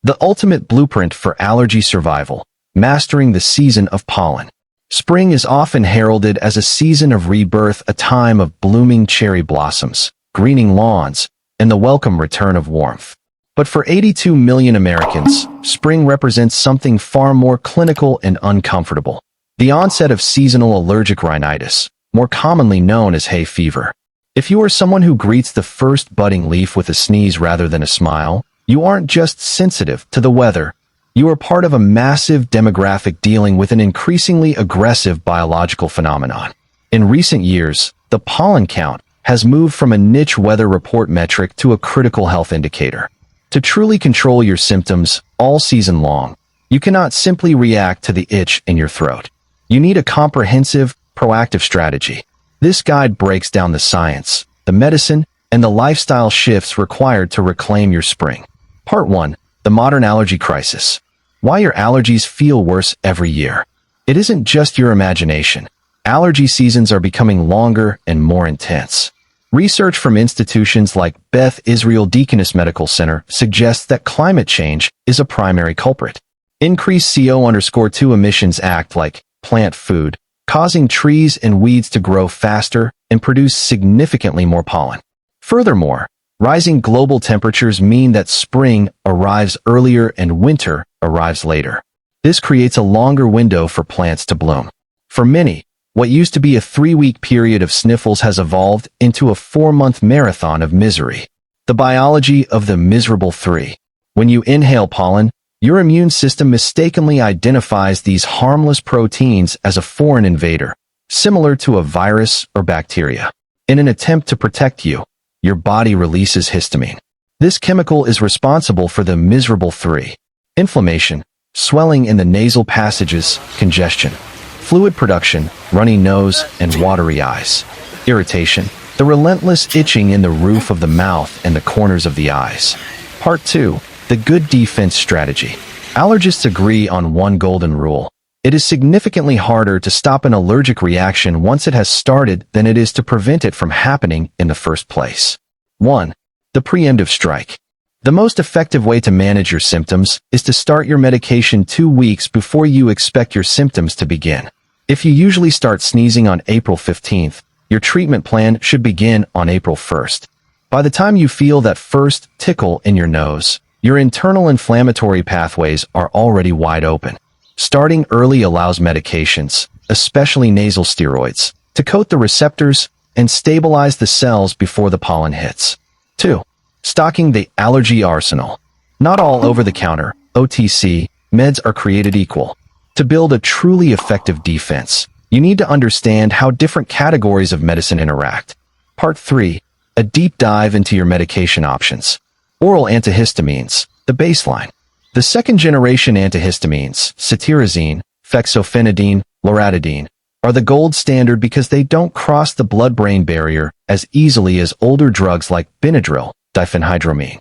The ultimate blueprint for allergy survival, mastering the season of pollen. Spring is often heralded as a season of rebirth, a time of blooming cherry blossoms, greening lawns, and the welcome return of warmth. But for 82 million Americans, spring represents something far more clinical and uncomfortable. The onset of seasonal allergic rhinitis, more commonly known as hay fever. If you are someone who greets the first budding leaf with a sneeze rather than a smile, you aren't just sensitive to the weather. You are part of a massive demographic dealing with an increasingly aggressive biological phenomenon. In recent years, the pollen count has moved from a niche weather report metric to a critical health indicator. To truly control your symptoms all season long, you cannot simply react to the itch in your throat. You need a comprehensive, proactive strategy. This guide breaks down the science, the medicine, and the lifestyle shifts required to reclaim your spring. Part 1. The modern allergy crisis. Why your allergies feel worse every year. It isn't just your imagination. Allergy seasons are becoming longer and more intense. Research from institutions like Beth Israel Deaconess Medical Center suggests that climate change is a primary culprit. Increased CO2 emissions act like plant food, causing trees and weeds to grow faster and produce significantly more pollen. Furthermore, rising global temperatures mean that spring arrives earlier and winter arrives later. This creates a longer window for plants to bloom. For many, what used to be a 3-week period of sniffles has evolved into a 4-month marathon of misery. The biology of the miserable 3. When you inhale pollen, your immune system mistakenly identifies these harmless proteins as a foreign invader, similar to a virus or bacteria. In an attempt to protect you, your body releases histamine. This chemical is responsible for the miserable 3. Inflammation, swelling in the nasal passages, congestion, fluid production, runny nose, and watery eyes. Irritation, the relentless itching in the roof of the mouth and the corners of the eyes. Part 2. The good defense strategy. Allergists agree on one golden rule. It is significantly harder to stop an allergic reaction once it has started than it is to prevent it from happening in the first place. 1. The preemptive strike. The most effective way to manage your symptoms is to start your medication 2 weeks before you expect your symptoms to begin. If you usually start sneezing on April 15th, your treatment plan should begin on April 1st. By the time you feel that first tickle in your nose, your internal inflammatory pathways are already wide open. Starting early allows medications, especially nasal steroids, to coat the receptors and stabilize the cells before the pollen hits. 2. Stocking the allergy arsenal. Not all over-the-counter, OTC, meds are created equal. To build a truly effective defense, you need to understand how different categories of medicine interact. Part 3. A deep dive into your medication options. Oral antihistamines, the baseline. The second-generation antihistamines, cetirizine, fexofenadine, loratadine, are the gold standard because they don't cross the blood-brain barrier as easily as older drugs like Benadryl, diphenhydramine.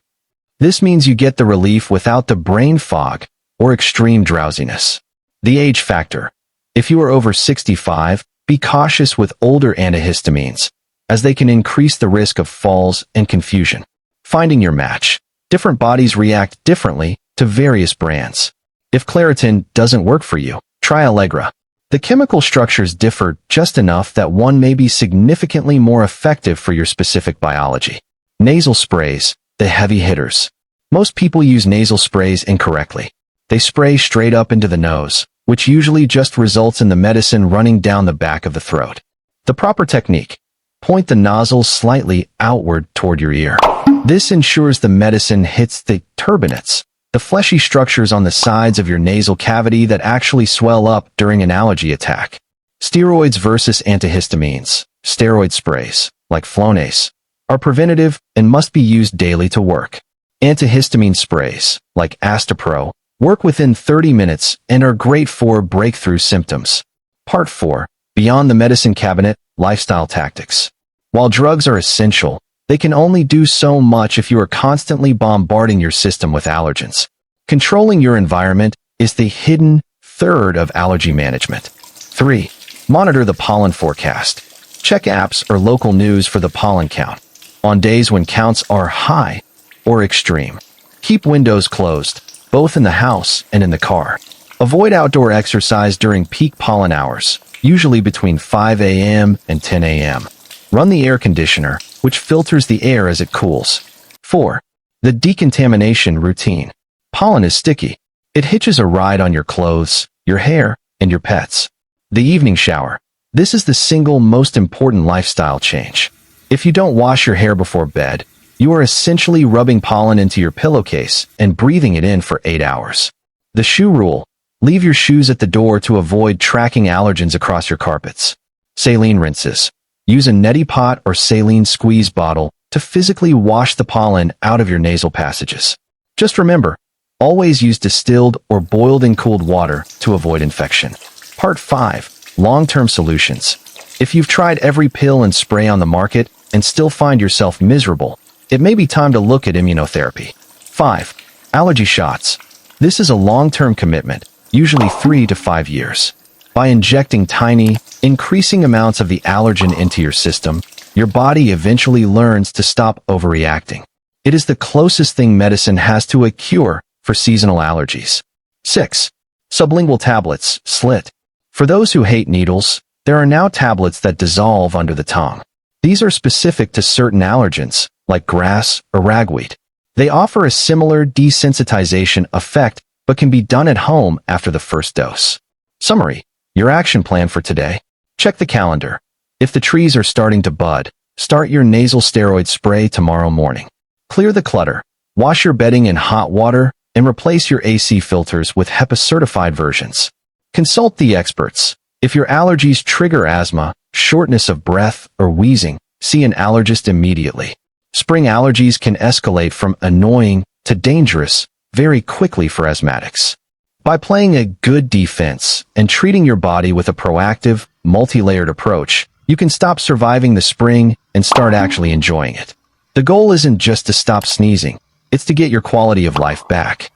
This means you get the relief without the brain fog or extreme drowsiness. The age factor. If you are over 65, be cautious with older antihistamines, as they can increase the risk of falls and confusion. Finding your match. Different bodies react differently to various brands. If Claritin doesn't work for you, try Allegra. The chemical structures differ just enough that one may be significantly more effective for your specific biology. Nasal sprays, the heavy hitters. Most people use nasal sprays incorrectly. They spray straight up into the nose, which usually just results in the medicine running down the back of the throat. The proper technique. Point the nozzle slightly outward toward your ear. This ensures the medicine hits the turbinates, the fleshy structures on the sides of your nasal cavity that actually swell up during an allergy attack. Steroids versus antihistamines. Steroid sprays, like Flonase, are preventative and must be used daily to work. Antihistamine sprays, like Astepro, work within 30 minutes and are great for breakthrough symptoms. Part 4. Beyond the medicine cabinet, lifestyle tactics. While drugs are essential, they can only do so much if you are constantly bombarding your system with allergens. Controlling your environment is the hidden third of allergy management. 3. Monitor the pollen forecast. Check apps or local news for the pollen count. On days when counts are high or extreme, keep windows closed, both in the house and in the car. Avoid outdoor exercise during peak pollen hours, usually between 5 a.m. and 10 a.m. Run the air conditioner, which filters the air as it cools. 4. The decontamination routine. Pollen is sticky. It hitches a ride on your clothes, your hair, and your pets. The evening shower. This is the single most important lifestyle change. If you don't wash your hair before bed, you are essentially rubbing pollen into your pillowcase and breathing it in for 8 hours. The shoe rule. Leave your shoes at the door to avoid tracking allergens across your carpets. Saline rinses. Use a neti pot or saline squeeze bottle to physically wash the pollen out of your nasal passages. Just remember, always use distilled or boiled in cooled water to avoid infection. Part 5. Long-term solutions. If you've tried every pill and spray on the market and still find yourself miserable, it may be time to look at immunotherapy. 5. Allergy shots. This is a long-term commitment, usually 3 to 5 years. By injecting tiny, increasing amounts of the allergen into your system, your body eventually learns to stop overreacting. It is the closest thing medicine has to a cure for seasonal allergies. 6. Sublingual tablets, SLIT. For those who hate needles, there are now tablets that dissolve under the tongue. These are specific to certain allergens, like grass or ragweed. They offer a similar desensitization effect but can be done at home after the first dose. Summary. Your action plan for today. Check the calendar. If the trees are starting to bud, start your nasal steroid spray tomorrow morning. Clear the clutter. Wash your bedding in hot water and replace your AC filters with HEPA-certified versions. Consult the experts. If your allergies trigger asthma, shortness of breath, or wheezing, see an allergist immediately. Spring allergies can escalate from annoying to dangerous very quickly for asthmatics. By playing a good defense and treating your body with a proactive, multi-layered approach, you can stop surviving the spring and start actually enjoying it. The goal isn't just to stop sneezing, it's to get your quality of life back.